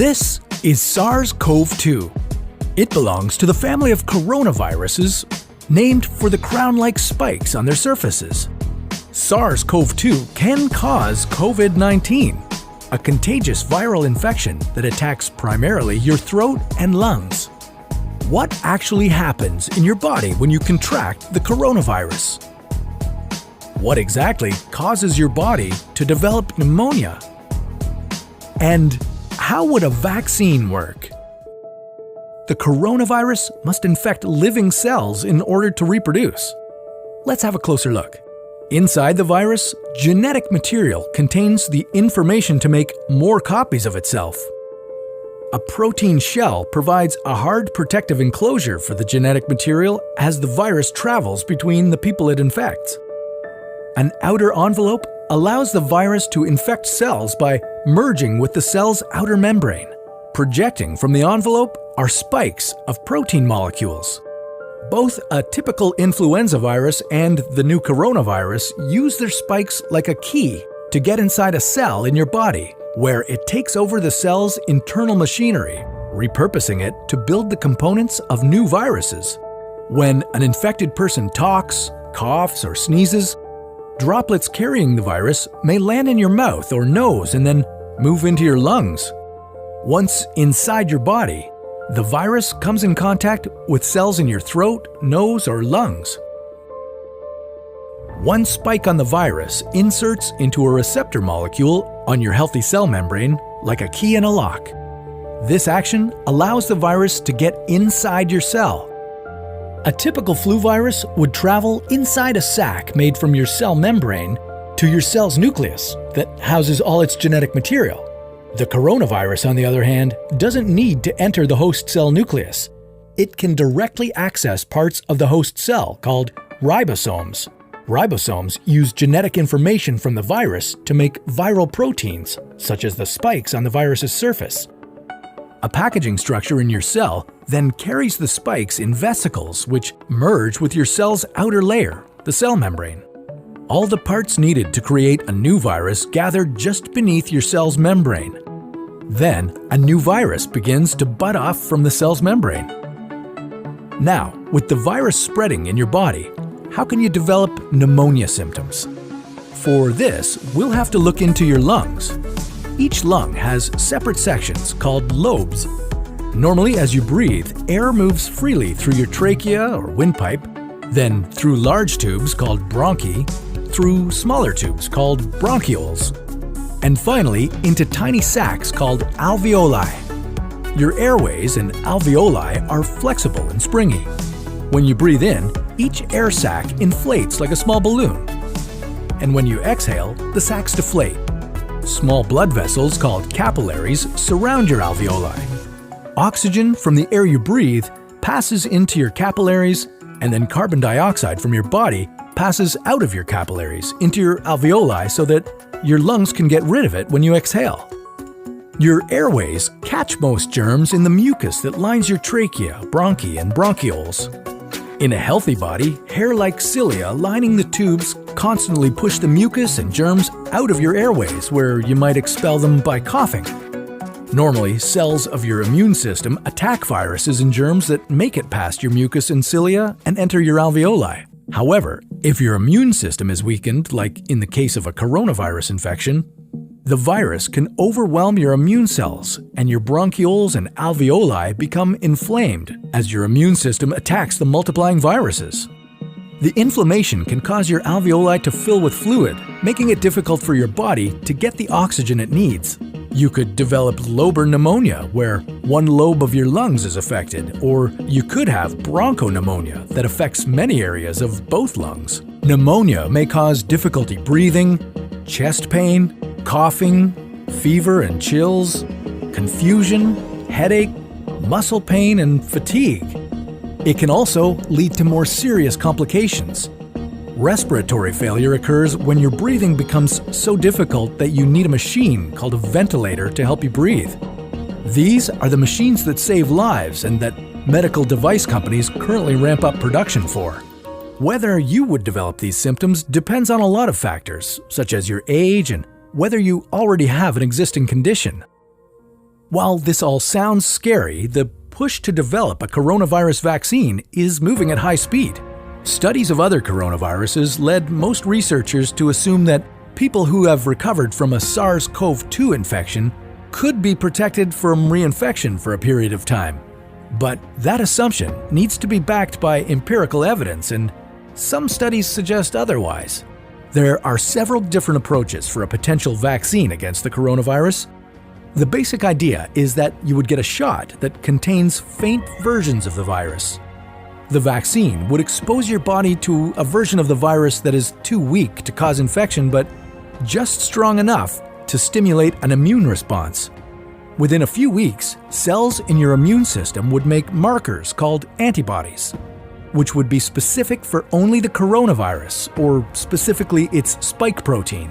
This is SARS-CoV-2. It belongs to the family of coronaviruses named for the crown-like spikes on their surfaces. SARS-CoV-2 can cause COVID-19, a contagious viral infection that attacks primarily your throat and lungs. What actually happens in your body when you contract the coronavirus? What exactly causes your body to develop pneumonia? And how would a vaccine work? The coronavirus must infect living cells in order to reproduce. Let's have a closer look. Inside the virus, genetic material contains the information to make more copies of itself. A protein shell provides a hard protective enclosure for the genetic material as the virus travels between the people it infects. An outer envelope allows the virus to infect cells by merging with the cell's outer membrane. Projecting from the envelope are spikes of protein molecules. Both a typical influenza virus and the new coronavirus use their spikes like a key to get inside a cell in your body, where it takes over the cell's internal machinery, repurposing it to build the components of new viruses. When an infected person talks, coughs, or sneezes, droplets carrying the virus may land in your mouth or nose and then move into your lungs. Once inside your body, the virus comes in contact with cells in your throat, nose, or lungs. One spike on the virus inserts into a receptor molecule on your healthy cell membrane like a key in a lock. This action allows the virus to get inside your cell. A typical flu virus would travel inside a sac made from your cell membrane to your cell's nucleus that houses all its genetic material. The coronavirus, on the other hand, doesn't need to enter the host cell nucleus. It can directly access parts of the host cell called ribosomes. Ribosomes use genetic information from the virus to make viral proteins, such as the spikes on the virus's surface. A packaging structure in your cell then carries the spikes in vesicles which merge with your cell's outer layer, the cell membrane. All the parts needed to create a new virus gather just beneath your cell's membrane. Then, a new virus begins to bud off from the cell's membrane. Now, with the virus spreading in your body, how can you develop pneumonia symptoms? For this, we'll have to look into your lungs. Each lung has separate sections called lobes. Normally, as you breathe, air moves freely through your trachea or windpipe, then through large tubes called bronchi, through smaller tubes called bronchioles, and finally into tiny sacs called alveoli. Your airways and alveoli are flexible and springy. When you breathe in, each air sac inflates like a small balloon. And when you exhale, the sacs deflate. Small blood vessels called capillaries surround your alveoli. Oxygen from the air you breathe passes into your capillaries, and then carbon dioxide from your body passes out of your capillaries into your alveoli so that your lungs can get rid of it when you exhale. Your airways catch most germs in the mucus that lines your trachea, bronchi, and bronchioles. In a healthy body, hair-like cilia lining the tubes constantly push the mucus and germs out of your airways, where you might expel them by coughing. Normally, cells of your immune system attack viruses and germs that make it past your mucus and cilia and enter your alveoli. However, if your immune system is weakened, like in the case of a coronavirus infection, the virus can overwhelm your immune cells, and your bronchioles and alveoli become inflamed as your immune system attacks the multiplying viruses. The inflammation can cause your alveoli to fill with fluid, making it difficult for your body to get the oxygen it needs. You could develop lobar pneumonia, where one lobe of your lungs is affected, or you could have bronchopneumonia that affects many areas of both lungs. Pneumonia may cause difficulty breathing, chest pain, coughing, fever and chills, confusion, headache, muscle pain, and fatigue. It can also lead to more serious complications. Respiratory failure occurs when your breathing becomes so difficult that you need a machine called a ventilator to help you breathe. These are the machines that save lives and that medical device companies currently ramp up production for. Whether you would develop these symptoms depends on a lot of factors, such as your age and whether you already have an existing condition. While this all sounds scary, the push to develop a coronavirus vaccine is moving at high speed. Studies of other coronaviruses led most researchers to assume that people who have recovered from a SARS-CoV-2 infection could be protected from reinfection for a period of time. But that assumption needs to be backed by empirical evidence, and some studies suggest otherwise. There are several different approaches for a potential vaccine against the coronavirus. The basic idea is that you would get a shot that contains faint versions of the virus. The vaccine would expose your body to a version of the virus that is too weak to cause infection, but just strong enough to stimulate an immune response. Within a few weeks, cells in your immune system would make markers called antibodies, which would be specific for only the coronavirus, or specifically its spike protein.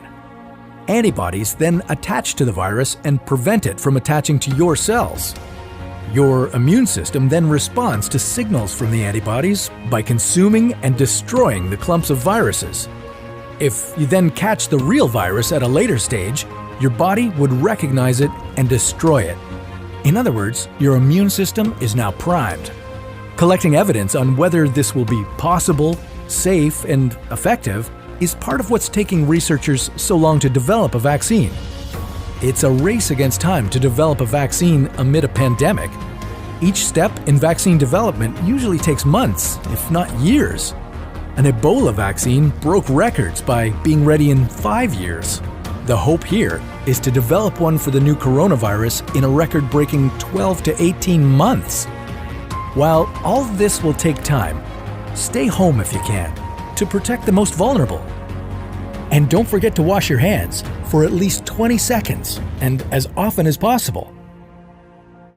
Antibodies then attach to the virus and prevent it from attaching to your cells. Your immune system then responds to signals from the antibodies by consuming and destroying the clumps of viruses. If you then catch the real virus at a later stage, your body would recognize it and destroy it. In other words, your immune system is now primed. Collecting evidence on whether this will be possible, safe, and effective is part of what's taking researchers so long to develop a vaccine. It's a race against time to develop a vaccine amid a pandemic. Each step in vaccine development usually takes months, if not years. An Ebola vaccine broke records by being ready in 5 years. The hope here is to develop one for the new coronavirus in a record-breaking 12 to 18 months. While all this will take time, stay home if you can, to protect the most vulnerable. And don't forget to wash your hands for at least 20 seconds and as often as possible.